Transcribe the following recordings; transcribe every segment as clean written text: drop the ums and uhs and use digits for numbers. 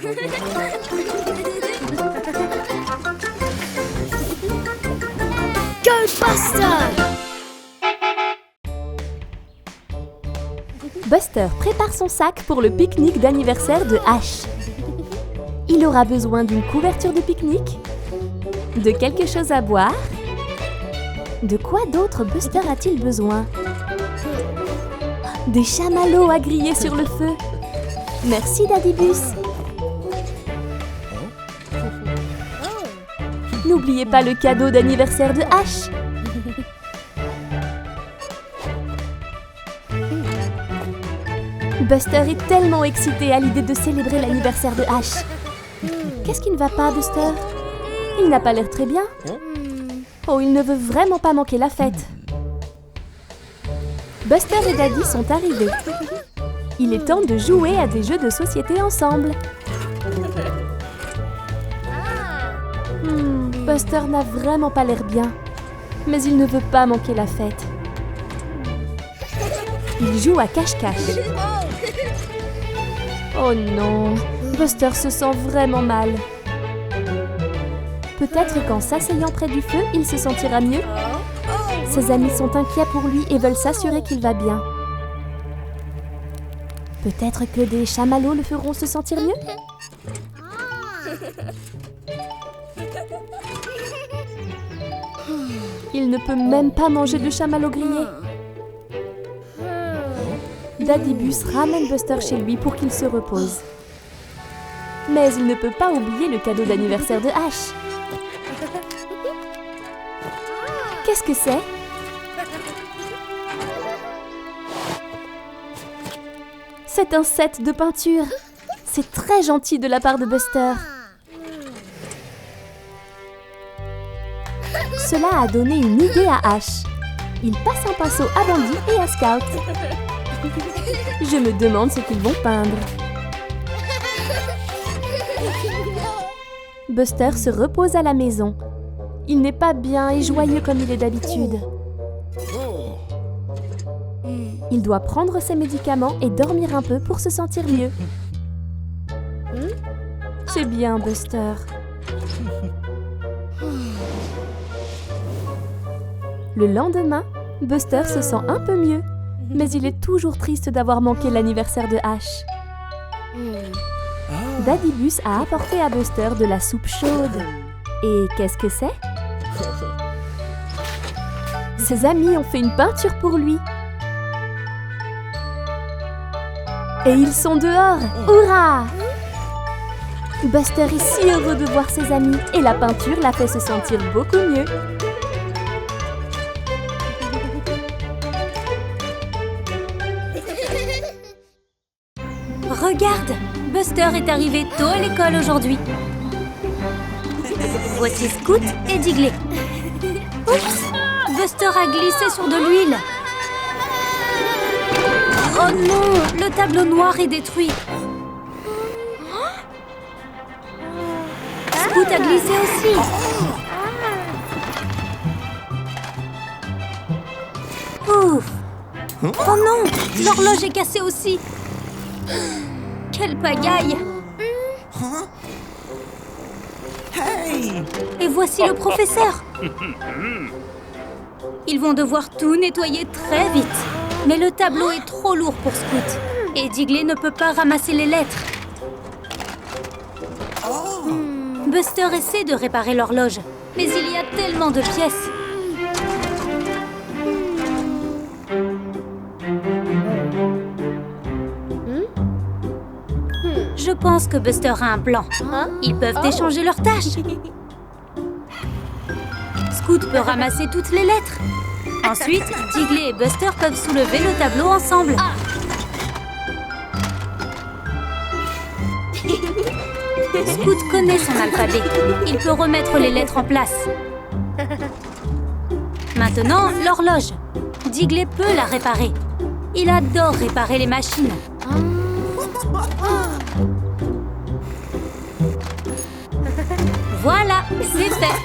Go Buster! Buster prépare son sac pour le pique-nique d'anniversaire de Ash. Il aura besoin d'une couverture de pique-nique, de quelque chose à boire. De quoi d'autre Buster a-t-il besoin? Des chamallows à griller sur le feu. Merci Daddybus. N'oubliez pas le cadeau d'anniversaire de Ash. Buster est tellement excité à l'idée de célébrer l'anniversaire de Ash. Qu'est-ce qui ne va pas, Buster? Il n'a pas l'air très bien. Oh, il ne veut vraiment pas manquer la fête. Buster et Daddy sont arrivés. Il est temps de jouer à des jeux de société ensemble. Buster n'a vraiment pas l'air bien, mais il ne veut pas manquer la fête. Il joue à cache-cache. Oh non, Buster se sent vraiment mal. Peut-être qu'en s'asseyant près du feu, il se sentira mieux. Ses amis sont inquiets pour lui et veulent s'assurer qu'il va bien. Peut-être que des chamallows le feront se sentir mieux. Il ne peut même pas manger de chamallow grillé. Daddybus ramène Buster chez lui pour qu'il se repose. Mais il ne peut pas oublier le cadeau d'anniversaire de Ash. Qu'est-ce que c'est? C'est un set de peinture. C'est très gentil de la part de Buster. Cela a donné une idée à Ash. Il passe un pinceau à Bandy et à Scout. Je me demande ce qu'ils vont peindre. Buster se repose à la maison. Il n'est pas bien et joyeux comme il est d'habitude. Il doit prendre ses médicaments et dormir un peu pour se sentir mieux. C'est bien, Buster. Le lendemain, Buster se sent un peu mieux, mais il est toujours triste d'avoir manqué l'anniversaire de Ash. Daddybus a apporté à Buster de la soupe chaude. Et qu'est-ce que c'est? Ses amis ont fait une peinture pour lui. Et ils sont dehors! Hurrah! Buster est si heureux de voir ses amis et la peinture l'a fait se sentir beaucoup mieux. Regarde, Buster est arrivé tôt à l'école aujourd'hui. Voici Scoot et Digley. Oups! Buster a glissé sur de l'huile. Oh non! Le tableau noir est détruit. Scoot a glissé aussi. Ouf! Oh non! L'horloge est cassée aussi. Quelle pagaille! Et voici le professeur. Ils vont devoir tout nettoyer très vite. Mais le tableau est trop lourd pour Scoot. Et Digley ne peut pas ramasser les lettres. Buster essaie de réparer l'horloge. Mais il y a tellement de pièces. Je pense que Buster a un plan. Ils peuvent échanger leurs tâches. Scoot peut ramasser toutes les lettres. Ensuite, Digley et Buster peuvent soulever le tableau ensemble. Scoot connaît son alphabet. Il peut remettre les lettres en place. Maintenant, l'horloge. Digley peut la réparer. Il adore réparer les machines. Voilà, c'est fait.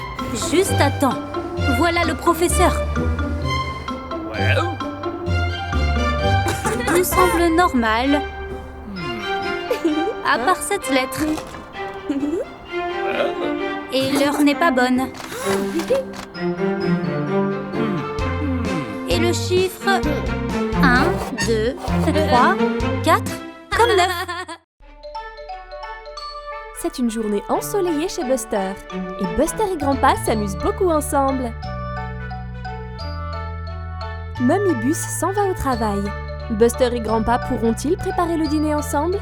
Juste à temps. Voilà le professeur. Tout semble normal. À part cette lettre. Et l'heure n'est pas bonne. Et le chiffre 1, 2, 3, 4, comme 9. C'est une journée ensoleillée chez Buster. Et Buster et Grandpa s'amusent beaucoup ensemble. Mummy Bus s'en va au travail. Buster et Grandpa pourront-ils préparer le dîner ensemble?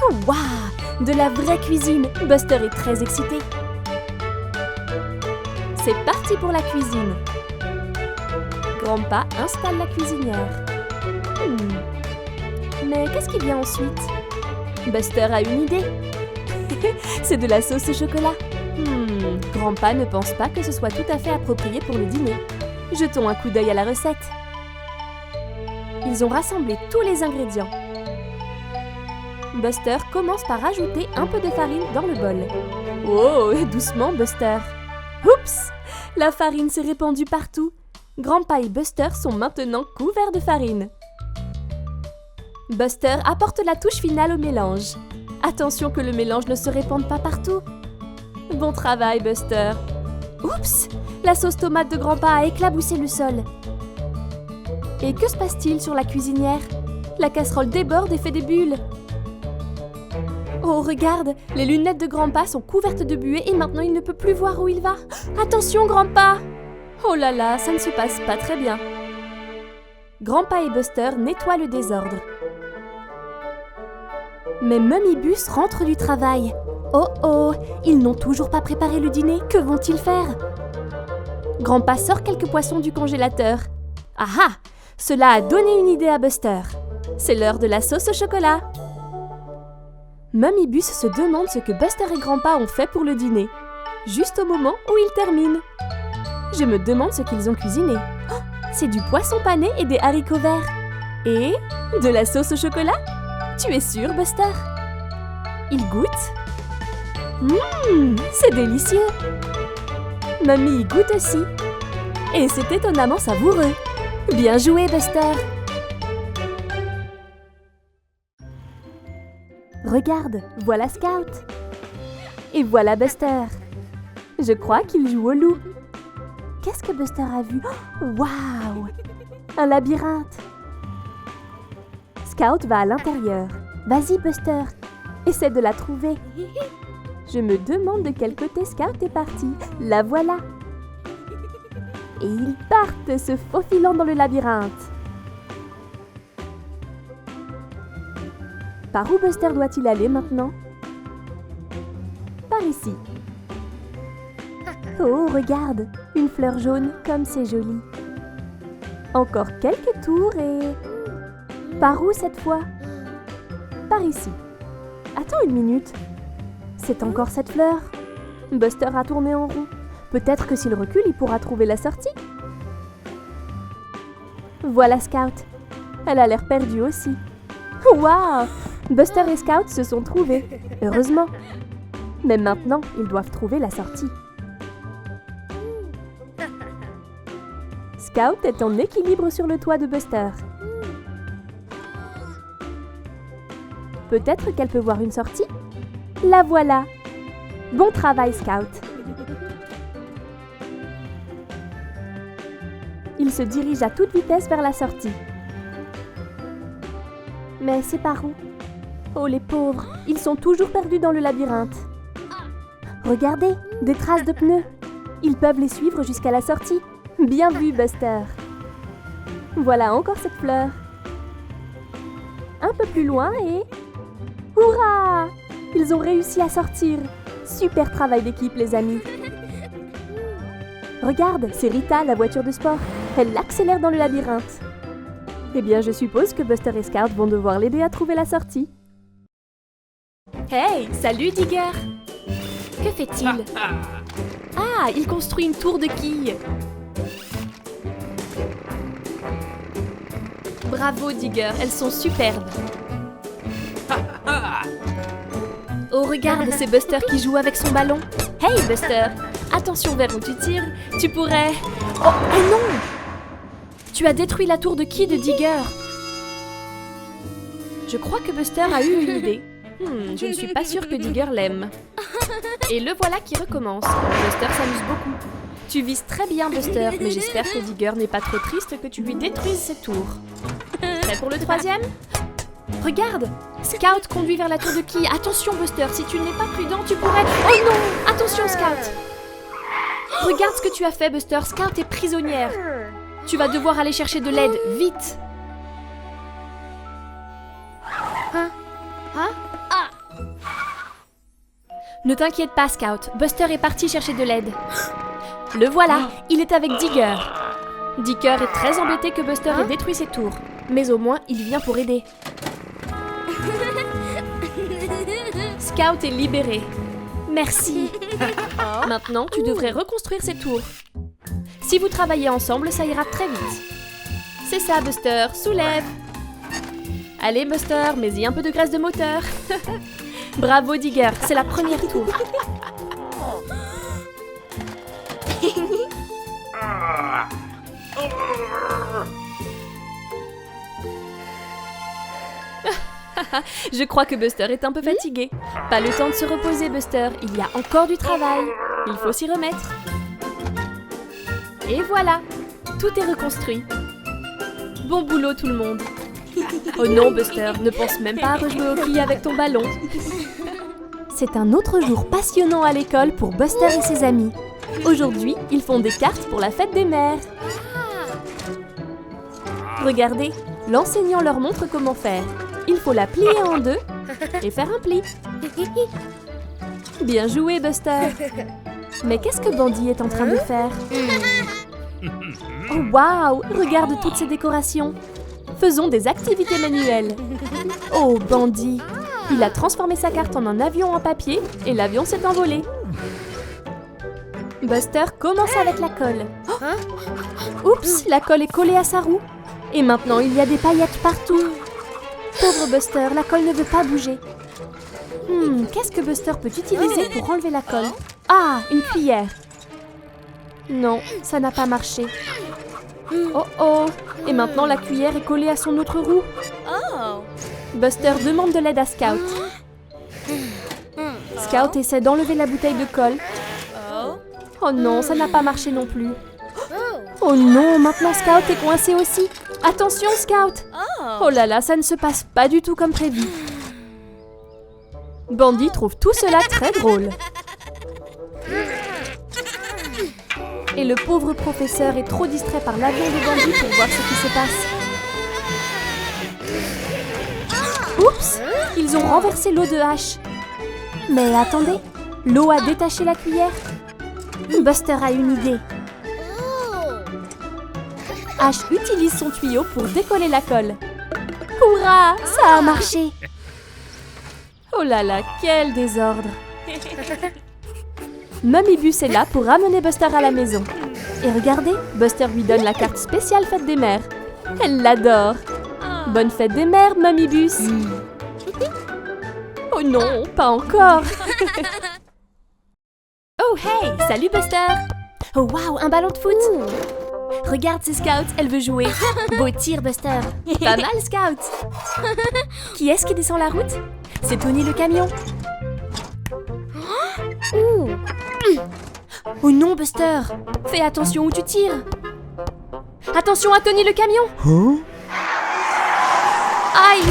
Oh, waouh! De la vraie cuisine! Buster est très excité. C'est parti pour la cuisine. Grandpa installe la cuisinière. Mais qu'est-ce qui vient ensuite? Buster a une idée. C'est de la sauce au chocolat. Grandpa ne pense pas que ce soit tout à fait approprié pour le dîner. Jetons un coup d'œil à la recette. Ils ont rassemblé tous les ingrédients. Buster commence par ajouter un peu de farine dans le bol. Oh, doucement Buster. Oups! La farine s'est répandue partout. Grandpa et Buster sont maintenant couverts de farine. Buster apporte la touche finale au mélange. Attention que le mélange ne se répande pas partout. Bon travail, Buster. Oups! La sauce tomate de Grandpa a éclaboussé le sol. Et que se passe-t-il sur la cuisinière? La casserole déborde et fait des bulles. Oh, regarde! Les lunettes de Grandpa sont couvertes de buée et maintenant il ne peut plus voir où il va. Attention, Grandpa! Oh là là, ça ne se passe pas très bien. Grandpa et Buster nettoient le désordre. Mais Mummy Bus rentre du travail. Oh oh, ils n'ont toujours pas préparé le dîner, que vont-ils faire? Grandpa sort quelques poissons du congélateur. Ah ah! Cela a donné une idée à Buster. C'est l'heure de la sauce au chocolat. Mummy Bus se demande ce que Buster et Grandpa ont fait pour le dîner, juste au moment où ils terminent. Je me demande ce qu'ils ont cuisiné. Oh, c'est du poisson pané et des haricots verts. Et de la sauce au chocolat? Tu es sûr, Buster? Il goûte. C'est délicieux. Mamie y goûte aussi. Et c'est étonnamment savoureux. Bien joué, Buster. Regarde, voilà Scout. Et voilà Buster. Je crois qu'il joue au loup. Qu'est-ce que Buster a vu? Waouh! Un labyrinthe. Scout va à l'intérieur. Vas-y, Buster. Essaie de la trouver. Je me demande de quel côté Scout est parti. La voilà. Et ils partent, se faufilant dans le labyrinthe. Par où Buster doit-il aller maintenant? Par ici. Oh, regarde, une fleur jaune, comme c'est joli. Encore quelques tours et... Par où cette fois? Par ici. Attends une minute. C'est encore cette fleur. Buster a tourné en rond. Peut-être que s'il recule, il pourra trouver la sortie. Voilà Scout. Elle a l'air perdue aussi. Waouh! Buster et Scout se sont trouvés. Heureusement. Mais maintenant, ils doivent trouver la sortie. Scout est en équilibre sur le toit de Buster. Peut-être qu'elle peut voir une sortie? La voilà! Bon travail, Scout! Il se dirige à toute vitesse vers la sortie. Mais c'est par où? Oh, les pauvres! Ils sont toujours perdus dans le labyrinthe. Regardez! Des traces de pneus! Ils peuvent les suivre jusqu'à la sortie. Bien vu, Buster! Voilà encore cette fleur. Un peu plus loin et... Hurrah! Ils ont réussi à sortir. Super travail d'équipe, les amis. Regarde, c'est Rita, la voiture de sport. Elle l'accélère dans le labyrinthe. Eh bien, je suppose que Buster et Scout vont devoir l'aider à trouver la sortie. Hey, salut Digger! Que fait-il? Ah, il construit une tour de quilles. Bravo Digger, elles sont superbes. Oh regarde, c'est Buster qui joue avec son ballon. Hey Buster, attention vers où tu tires, tu pourrais... Oh non! Tu as détruit la tour de quilles de Digger. Je crois que Buster a eu une idée. Je ne suis pas sûre que Digger l'aime. Et le voilà qui recommence. Buster s'amuse beaucoup. Tu vises très bien, Buster, mais j'espère que Digger n'est pas trop triste que tu lui détruises ses tours. Prêt pour le troisième? Regarde! Scout conduit vers la tour de Key. Attention, Buster, si tu n'es pas prudent, tu pourrais... Oh non! Attention, Scout! Regarde ce que tu as fait, Buster. Scout est prisonnière. Tu vas devoir aller chercher de l'aide, vite! Ne t'inquiète pas, Scout. Buster est parti chercher de l'aide. Le voilà, il est avec Digger. Digger est très embêté que Buster ait détruit ses tours. Mais au moins, il vient pour aider. Scout est libéré. Merci. Maintenant, tu devrais reconstruire ses tours. Si vous travaillez ensemble, ça ira très vite. C'est ça, Buster. Soulève. Allez, Buster, mets-y un peu de graisse de moteur. Bravo, Digger. C'est la première tour. Je crois que Buster est un peu fatigué. Pas le temps de se reposer, Buster. Il y a encore du travail. Il faut s'y remettre. Et voilà, tout est reconstruit. Bon boulot tout le monde. Oh non, Buster, ne pense même pas à rejouer au quilles avec ton ballon. C'est un autre jour passionnant à l'école pour Buster et ses amis. Aujourd'hui, ils font des cartes pour la fête des mères. Regardez, l'enseignant leur montre comment faire. Il faut la plier en deux et faire un pli. Bien joué, Buster. Mais qu'est-ce que Bandy est en train de faire? Oh waouh, regarde toutes ces décorations. Faisons des activités manuelles. Oh, Bandy. Il a transformé sa carte en un avion en papier et l'avion s'est envolé. Buster commence avec la colle. Oups, la colle est collée à sa roue. Et maintenant, il y a des paillettes partout. Pauvre Buster, la colle ne veut pas bouger. Qu'est-ce que Buster peut utiliser pour enlever la colle? Ah, une cuillère. Non, ça n'a pas marché. Oh oh! Et maintenant, la cuillère est collée à son autre roue. Buster demande de l'aide à Scout. Scout essaie d'enlever la bouteille de colle. Oh non, ça n'a pas marché non plus. Oh non, maintenant Scout est coincé aussi. Attention, Scout! Oh là là, ça ne se passe pas du tout comme prévu. Bandy trouve tout cela très drôle. Et le pauvre professeur est trop distrait par l'avion de Bandy pour voir ce qui se passe. Oups! Ils ont renversé l'eau de Ash. Mais attendez, l'eau a détaché la cuillère. Buster a une idée. Ash utilise son tuyau pour décoller la colle. Hurrah! Ça a marché! Oh là là, quel désordre! Mummy Bus est là pour ramener Buster à la maison. Et regardez, Buster lui donne la carte spéciale fête des mères. Elle l'adore. Bonne fête des mères, Mummy Bus. Oh non, pas encore. Oh hey, salut Buster. Oh wow, un ballon de foot. Regarde ces Scouts, elle veut jouer. Beau tir, Buster. Pas mal, Scout. Qui est-ce qui descend la route? C'est Tony le camion. Oh non, Buster. Fais attention où tu tires. Attention à Tony le camion. Aïe.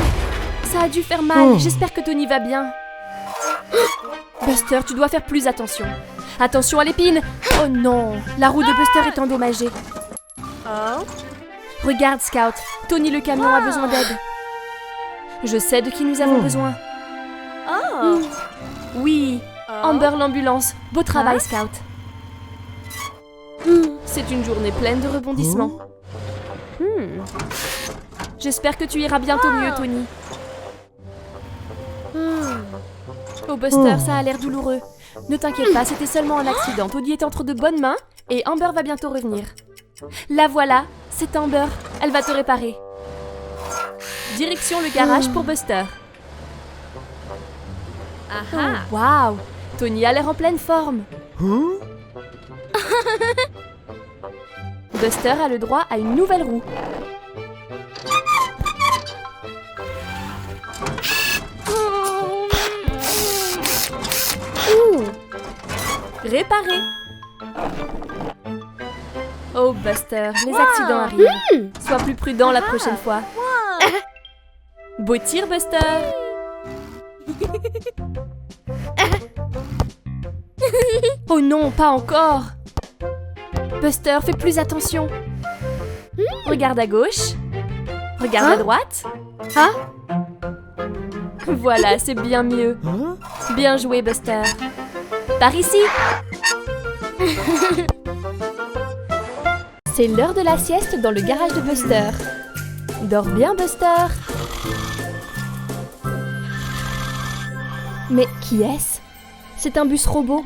Ça a dû faire mal. J'espère que Tony va bien. Buster, tu dois faire plus attention. Attention à l'épine. Oh non, la roue de Buster est endommagée. Regarde, Scout. Tony le camion a besoin d'aide. Je sais de qui nous avons besoin. Oui, Amber l'ambulance. Beau travail, Scout. C'est une journée pleine de rebondissements. J'espère que tu iras bientôt mieux, Tony. Oh, Buster, ça a l'air douloureux. Ne t'inquiète pas, c'était seulement un accident. Tony est entre de bonnes mains et Amber va bientôt revenir. La voilà, c'est Amber. Elle va te réparer. Direction le garage pour Buster. Oh, waouh! Tony a l'air en pleine forme. Buster a le droit à une nouvelle roue. Réparer. Oh Buster, les accidents arrivent. Sois plus prudent la prochaine fois. Beau tir Buster. Oh non, pas encore. Buster, fais plus attention. Regarde à gauche. Regarde à droite. Voilà, c'est bien mieux. Bien joué, Buster. Par ici. C'est l'heure de la sieste dans le garage de Buster. Dors bien, Buster. Mais qui est-ce? C'est un bus robot.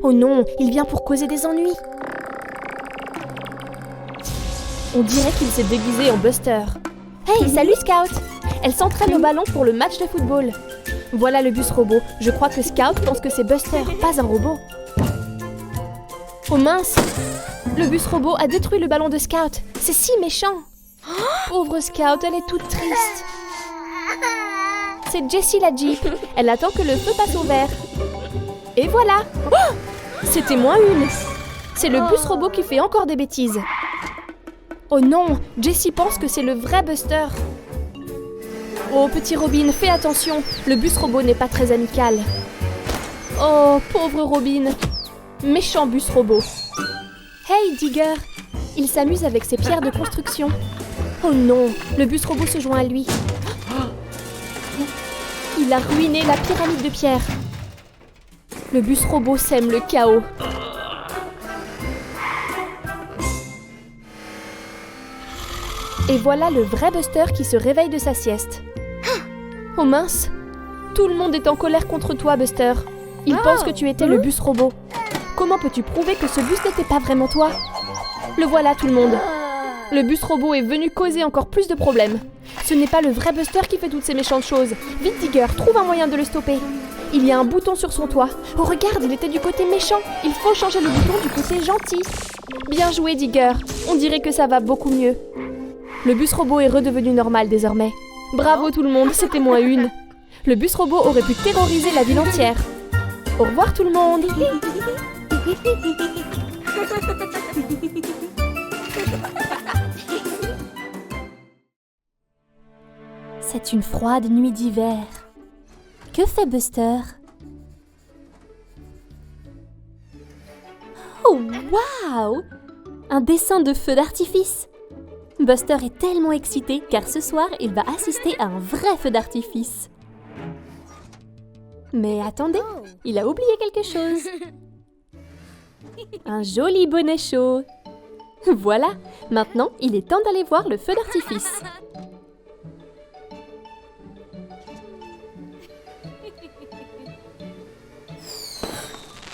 Oh non, il vient pour causer des ennuis. On dirait qu'il s'est déguisé en Buster. Hey, salut Scout! Elle s'entraîne au ballon pour le match de football. Voilà le bus robot. Je crois que Scout pense que c'est Buster, pas un robot. Oh mince! Le bus robot a détruit le ballon de Scout. C'est si méchant! Pauvre Scout, elle est toute triste. C'est Jessie la Jeep. Elle attend que le feu passe au vert. Et voilà! Oh! C'était moins une. C'est le bus robot qui fait encore des bêtises. Oh non! Jessie pense que c'est le vrai Buster. Oh, petit Robin, fais attention. Le bus robot n'est pas très amical. Oh, pauvre Robin. Méchant bus robot. Hey, Digger! Il s'amuse avec ses pierres de construction. Oh non! Le bus robot se joint à lui. Il a ruiné la pyramide de pierre. Le bus robot sème le chaos. Et voilà le vrai Buster qui se réveille de sa sieste. Oh mince! Tout le monde est en colère contre toi, Buster. Ils pensent que tu étais le bus robot. Comment peux-tu prouver que ce bus n'était pas vraiment toi? Le voilà, tout le monde. Le bus robot est venu causer encore plus de problèmes. Ce n'est pas le vrai Buster qui fait toutes ces méchantes choses. Vite, Digger, trouve un moyen de le stopper. Il y a un bouton sur son toit. Oh, regarde, il était du côté méchant. Il faut changer le bouton du côté gentil. Bien joué, Digger. On dirait que ça va beaucoup mieux. Le bus robot est redevenu normal désormais. Bravo tout le monde, c'était moins une. Le bus robot aurait pu terroriser la ville entière. Au revoir tout le monde. C'est une froide nuit d'hiver. Que fait Buster? Oh, waouh! Un dessin de feu d'artifice. Buster est tellement excité car ce soir, il va assister à un vrai feu d'artifice. Mais attendez, il a oublié quelque chose. Un joli bonnet chaud. Voilà, maintenant, il est temps d'aller voir le feu d'artifice.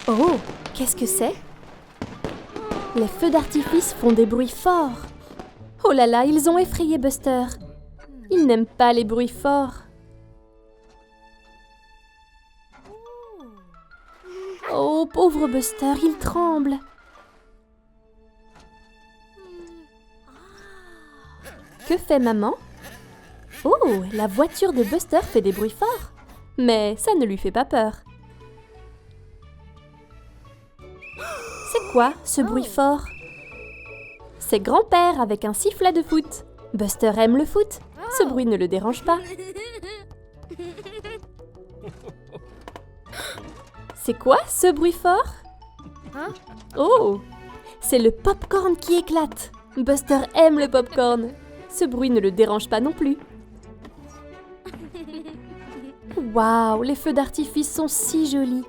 Oh, qu'est-ce que c'est? Les feux d'artifice font des bruits forts. Oh là là, ils ont effrayé Buster. Il n'aime pas les bruits forts. Oh, pauvre Buster, il tremble. Que fait maman? Oh, la voiture de Buster fait des bruits forts. Mais ça ne lui fait pas peur. C'est quoi, ce bruit fort? C'est grand-père avec un sifflet de foot. Buster aime le foot. Ce bruit ne le dérange pas. C'est quoi, ce bruit fort? Oh, c'est le popcorn qui éclate. Buster aime le popcorn. Ce bruit ne le dérange pas non plus. Waouh, les feux d'artifice sont si jolis.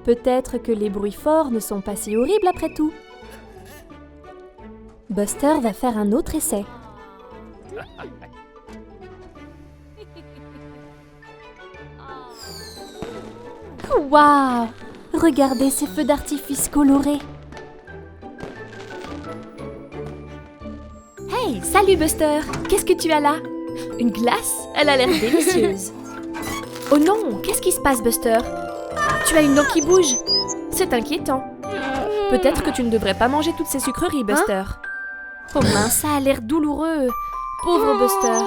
Peut-être que les bruits forts ne sont pas si horribles après tout. Buster va faire un autre essai. Waouh! Regardez ces feux d'artifice colorés. Hey, salut Buster! Qu'est-ce que tu as là? Une glace? Elle a l'air délicieuse. Oh non! Qu'est-ce qui se passe, Buster? Tu as une dent qui bouge. C'est inquiétant. Peut-être que tu ne devrais pas manger toutes ces sucreries, Buster. Oh mince, ça a l'air douloureux. Pauvre Buster.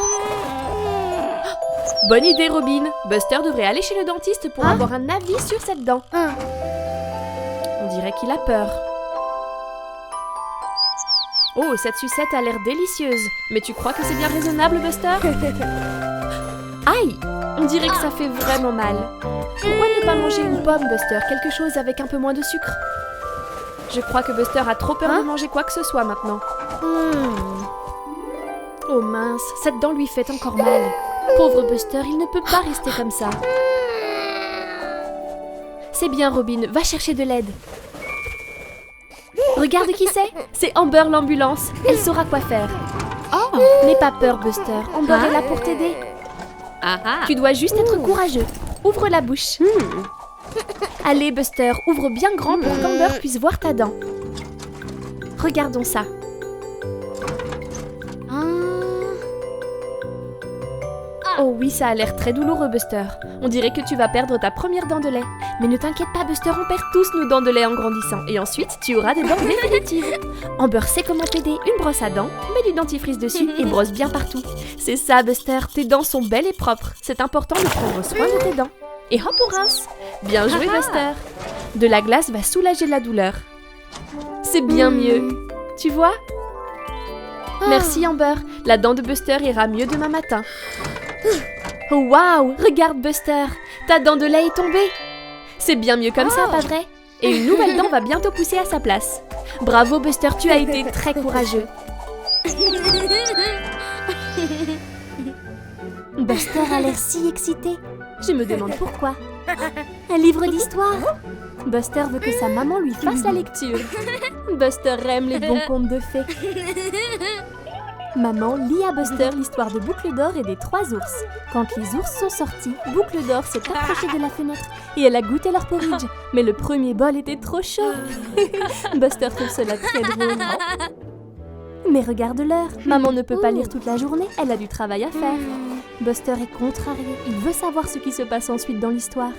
Bonne idée, Robin. Buster devrait aller chez le dentiste pour avoir un avis sur cette dent. On dirait qu'il a peur. Oh, cette sucette a l'air délicieuse. Mais tu crois que c'est bien raisonnable, Buster? Aïe! On dirait que ça fait vraiment mal. Pourquoi ne pas manger une pomme, Buster? Quelque chose avec un peu moins de sucre? Je crois que Buster a trop peur de manger quoi que ce soit maintenant. Oh mince, cette dent lui fait encore mal. Pauvre Buster, il ne peut pas rester comme ça. C'est bien, Robin, va chercher de l'aide. Regarde qui c'est Amber l'ambulance. Elle saura quoi faire. Oh, n'aie pas peur, Buster. Amber est là pour t'aider. Tu dois juste être courageux. Ouvre la bouche. Allez, Buster, ouvre bien grand pour qu'Amber puisse voir ta dent. Regardons ça. Oh oui, ça a l'air très douloureux, Buster. On dirait que tu vas perdre ta première dent de lait. Mais ne t'inquiète pas, Buster, on perd tous nos dents de lait en grandissant. Et ensuite, tu auras des dents définitives. Amber sait comment t'aider. Une brosse à dents, mets du dentifrice dessus et brosse bien partout. C'est ça, Buster, tes dents sont belles et propres. C'est important de prendre soin de tes dents. Et hop, on rince. Bien joué, Buster. De la glace va soulager la douleur. C'est bien mieux. Tu vois? Merci, Amber. La dent de Buster ira mieux demain matin. Oh waouh, regarde Buster, ta dent de lait est tombée. C'est bien mieux comme ça, pas vrai? Et une nouvelle dent va bientôt pousser à sa place. Bravo Buster, tu as été très courageux. Buster a l'air si excité. Je me demande pourquoi. Un livre d'histoire? Buster veut que sa maman lui fasse la lecture. Buster aime les bons contes de fées. Maman lit à Buster l'histoire de Boucle d'Or et des 3 ours. Quand les ours sont sortis, Boucle d'Or s'est approchée de la fenêtre et elle a goûté leur porridge. Mais le premier bol était trop chaud. Buster trouve cela très drôle. Mais regarde l'heure, maman ne peut pas lire toute la journée, elle a du travail à faire. Buster est contrarié, il veut savoir ce qui se passe ensuite dans l'histoire.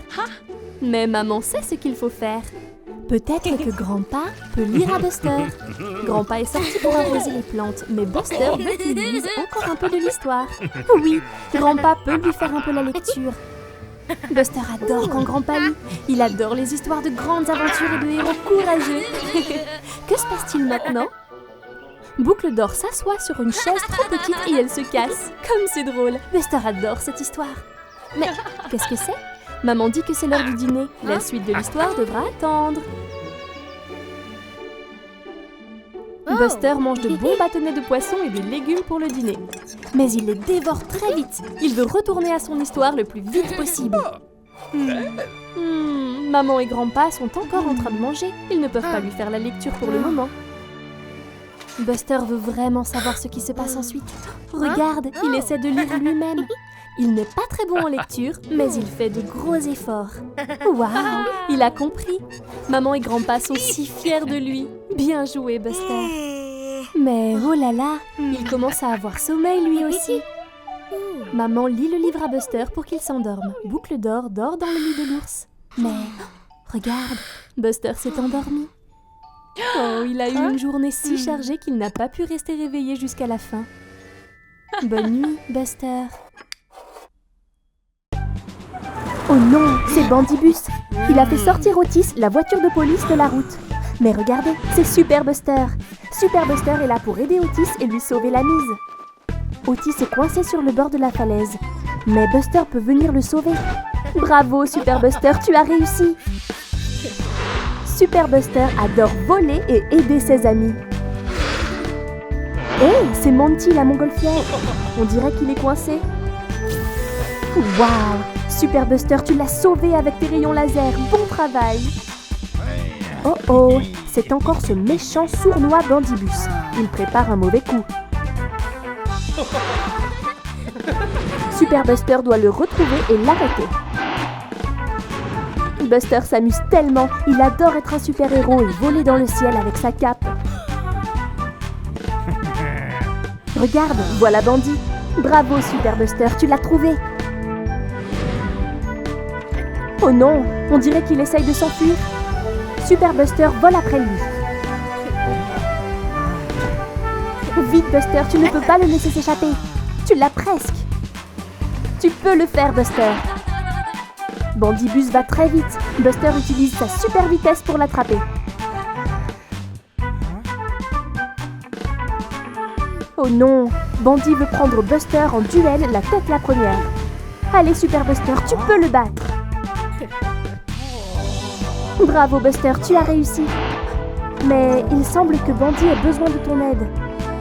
Mais maman sait ce qu'il faut faire. Peut-être que Grandpa peut lire à Buster. Grandpa est sorti pour arroser les plantes, mais Buster veut qu'il lise encore un peu de l'histoire. Oui, Grandpa peut lui faire un peu la lecture. Buster adore quand Grandpa lit. Il adore les histoires de grandes aventures et de héros courageux. Que se passe-t-il maintenant? Boucle d'Or s'assoit sur une chaise trop petite et elle se casse. Comme c'est drôle. Buster adore cette histoire. Mais qu'est-ce que c'est? Maman dit que c'est l'heure du dîner. La suite de l'histoire devra attendre. Buster mange de bons bâtonnets de poisson et des légumes pour le dîner. Mais il les dévore très vite. Il veut retourner à son histoire le plus vite possible. Maman et Grandpa sont encore en train de manger. Ils ne peuvent pas lui faire la lecture pour le moment. Buster veut vraiment savoir ce qui se passe ensuite. Regarde, il essaie de lire lui-même. Il n'est pas très bon en lecture, mais il fait de gros efforts. Waouh, il a compris. Maman et Grandpa sont si fiers de lui. Bien joué, Buster. Mais oh là là, il commence à avoir sommeil lui aussi. Maman lit le livre à Buster pour qu'il s'endorme. Boucle d'Or dort dans le lit de l'ours. Mais regarde, Buster s'est endormi. Oh, il a eu une journée si chargée qu'il n'a pas pu rester réveillé jusqu'à la fin. Bonne nuit, Buster. Oh non, c'est Bandibus. Il a fait sortir Otis, la voiture de police, de la route. Mais regardez, c'est Super Buster. Super Buster est là pour aider Otis et lui sauver la mise. Otis est coincé sur le bord de la falaise. Mais Buster peut venir le sauver. Bravo, Super Buster, tu as réussi. Super Buster adore voler et aider ses amis. Hé, c'est Monty la montgolfière. On dirait qu'il est coincé. Waouh, Super Buster, tu l'as sauvé avec tes rayons laser. Bon travail. Oh oh, c'est encore ce méchant sournois Bandibus. Il prépare un mauvais coup. Super Buster doit le retrouver et l'arrêter. Buster s'amuse tellement, il adore être un super-héros et voler dans le ciel avec sa cape. Regarde, voilà Bandit. Bravo Super Buster, tu l'as trouvé. Oh non, on dirait qu'il essaye de s'enfuir. Super Buster vole après lui. Vite Buster, tu ne peux pas le laisser s'échapper. Tu l'as presque. Tu peux le faire, Buster. Bandibus va très vite. Buster utilise sa super vitesse pour l'attraper. Oh non, Bandy veut prendre Buster en duel la tête la première. Allez Super Buster, tu peux le battre. Bravo Buster, tu as réussi. Mais il semble que Bandy ait besoin de ton aide.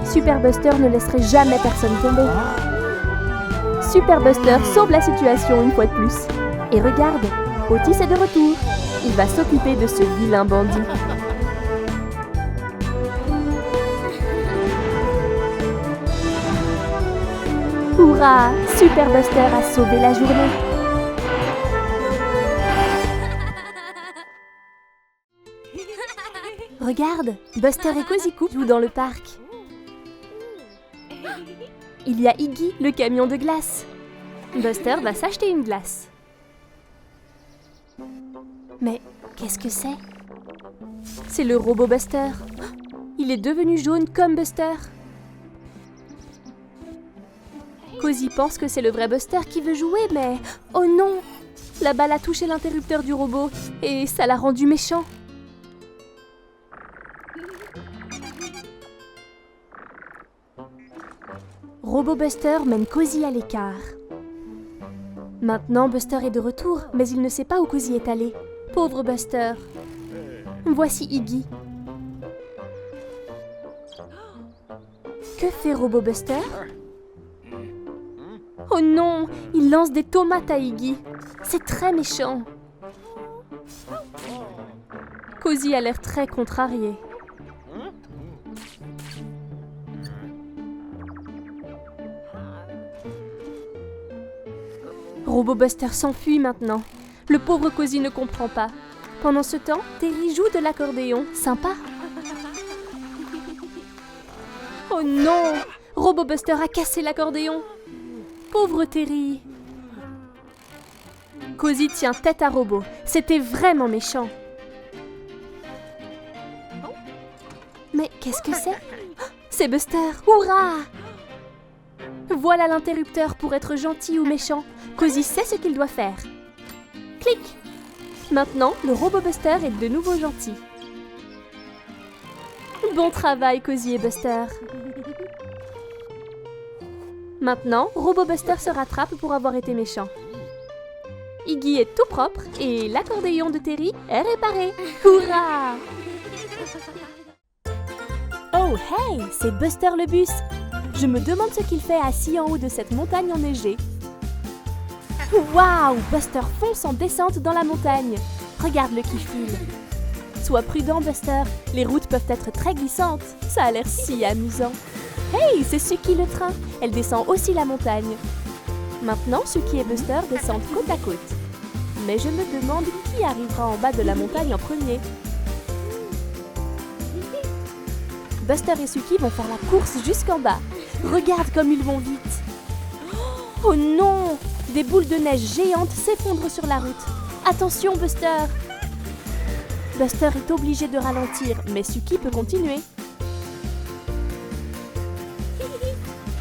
Super Buster ne laisserait jamais personne tomber. Super Buster sauve la situation une fois de plus. Et regarde, Otis est de retour. Il va s'occuper de ce vilain Bandy. Hurrah! Super Buster a sauvé la journée. Regarde, Buster et Cozy Coupe jouent dans le parc. Il y a Iggy, le camion de glace. Buster va s'acheter une glace. Mais qu'est-ce que c'est? C'est le robot Buster. Il est devenu jaune comme Buster. Cozy pense que c'est le vrai Buster qui veut jouer, mais... Oh non! La balle a touché l'interrupteur du robot et ça l'a rendu méchant. Robot Buster mène Cozy à l'écart. Maintenant, Buster est de retour, mais il ne sait pas où Cozy est allé. Pauvre Buster. Voici Iggy. Que fait Robot Buster? Oh non, il lance des tomates à Iggy. C'est très méchant. Cozy a l'air très contrarié. Robot Buster s'enfuit maintenant. Le pauvre Cozy ne comprend pas. Pendant ce temps, Terry joue de l'accordéon. Sympa. Oh non! Robot Buster a cassé l'accordéon. Pauvre Terry. Cozy tient tête à Robot. C'était vraiment méchant. Mais qu'est-ce que c'est? C'est Buster. Hurrah! Voilà l'interrupteur pour être gentil ou méchant. Cozy sait ce qu'il doit faire. Clic! Maintenant, le robot Buster est de nouveau gentil. Bon travail, Cozy et Buster. Maintenant, Robot Buster se rattrape pour avoir été méchant. Iggy est tout propre et l'accordéon de Terry est réparé. Hurrah! Oh hey, c'est Buster le bus. Je me demande ce qu'il fait assis en haut de cette montagne enneigée. Waouh! Buster fonce en descente dans la montagne. Regarde-le qui file. Sois prudent, Buster. Les routes peuvent être très glissantes. Ça a l'air si amusant. Hey, c'est Suki le train. Elle descend aussi la montagne. Maintenant, Suki et Buster descendent côte à côte. Mais je me demande qui arrivera en bas de la montagne en premier. Buster et Suki vont faire la course jusqu'en bas. Regarde comme ils vont vite. Oh non! Des boules de neige géantes s'effondrent sur la route. Attention, Buster! Buster est obligé de ralentir, mais Suki peut continuer.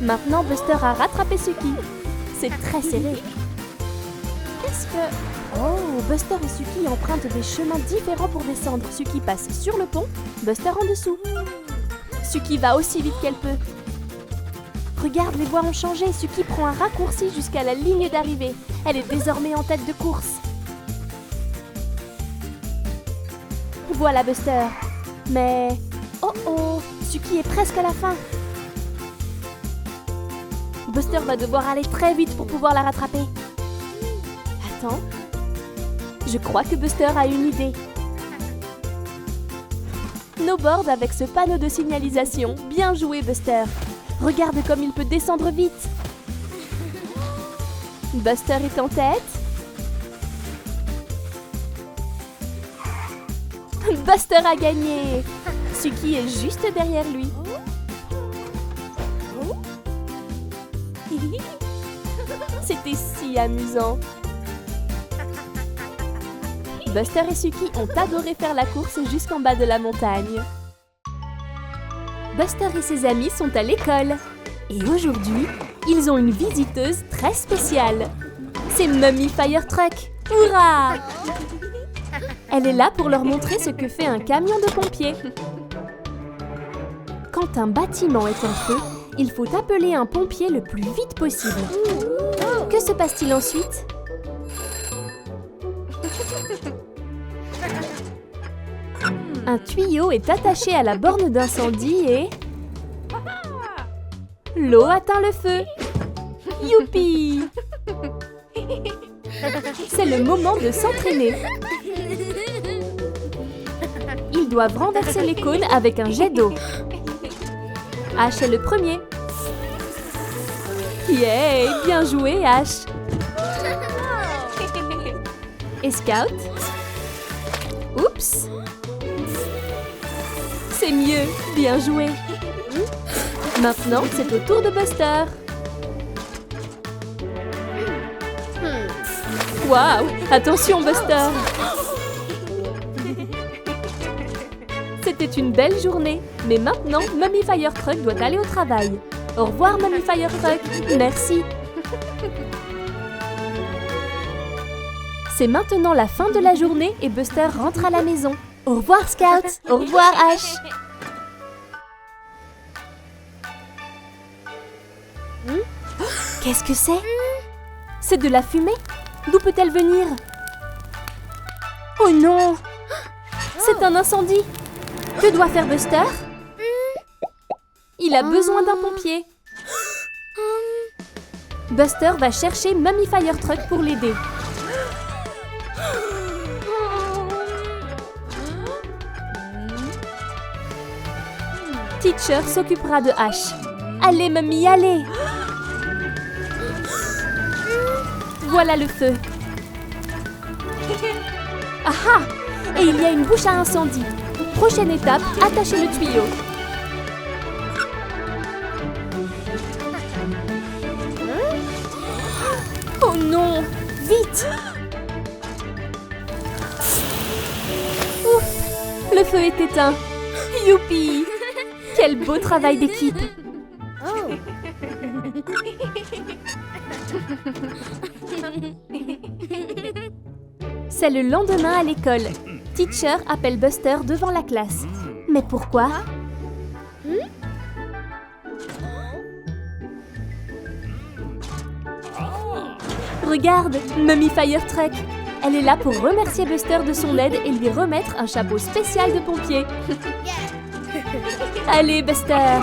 Maintenant, Buster a rattrapé Suki. C'est très serré. Qu'est-ce que... Oh, Buster et Suki empruntent des chemins différents pour descendre. Suki passe sur le pont, Buster en dessous. Suki va aussi vite qu'elle peut. Regarde, les voies ont changé. Suki prend un raccourci jusqu'à la ligne d'arrivée. Elle est désormais en tête de course. Voilà Buster. Mais... Oh oh, Suki est presque à la fin. Buster va devoir aller très vite pour pouvoir la rattraper. Attends. Je crois que Buster a une idée. Snowboard avec ce panneau de signalisation. Bien joué, Buster. Regarde comme il peut descendre vite. Buster est en tête. Buster a gagné. Suki est juste derrière lui. C'était si amusant. Buster et Suki ont adoré faire la course jusqu'en bas de la montagne. Buster et ses amis sont à l'école. Et aujourd'hui, Ils ont une visiteuse très spéciale. C'est Mummy Fire Truck. Hurrah! Elle est là pour leur montrer ce que fait un camion de pompiers. Quand un bâtiment est en feu, il faut appeler un pompier le plus vite possible. Que se passe-t-il ensuite? Un tuyau est attaché à la borne d'incendie et... l'eau atteint le feu. Youpi! C'est le moment de s'entraîner. Ils doivent renverser les cônes avec un jet d'eau. Ash est le premier. Yay! Bien joué, Ash! Et Scout? Oups! C'est mieux! Bien joué! Maintenant, c'est au tour de Buster. Waouh! Attention, Buster! C'était une belle journée, mais maintenant, Mummy Fire Truck doit aller au travail. Au revoir, Mummy Fire Truck. Merci. C'est maintenant la fin de la journée et Buster rentre à la maison. Au revoir, Scout. Au revoir, Ash. Qu'est-ce que c'est? C'est de la fumée? D'où peut-elle venir? Oh non! C'est un incendie! Que doit faire Buster? Il a besoin d'un pompier. Buster va chercher Mummy Fire Truck pour l'aider. Teacher s'occupera de Ash. Allez, Mummy, allez! Voilà le feu. Ah ah! Et il y a une bouche à incendie. Prochaine étape, attachez le tuyau. Oh non! Vite! Ouf! Le feu est éteint. Youpi! Quel beau travail d'équipe! C'est le lendemain à l'école. Teacher appelle Buster devant la classe. Mais pourquoi? Regarde, Mummy Fire Truck. Elle est là pour remercier Buster de son aide et lui remettre un chapeau spécial de pompier. Allez, Buster!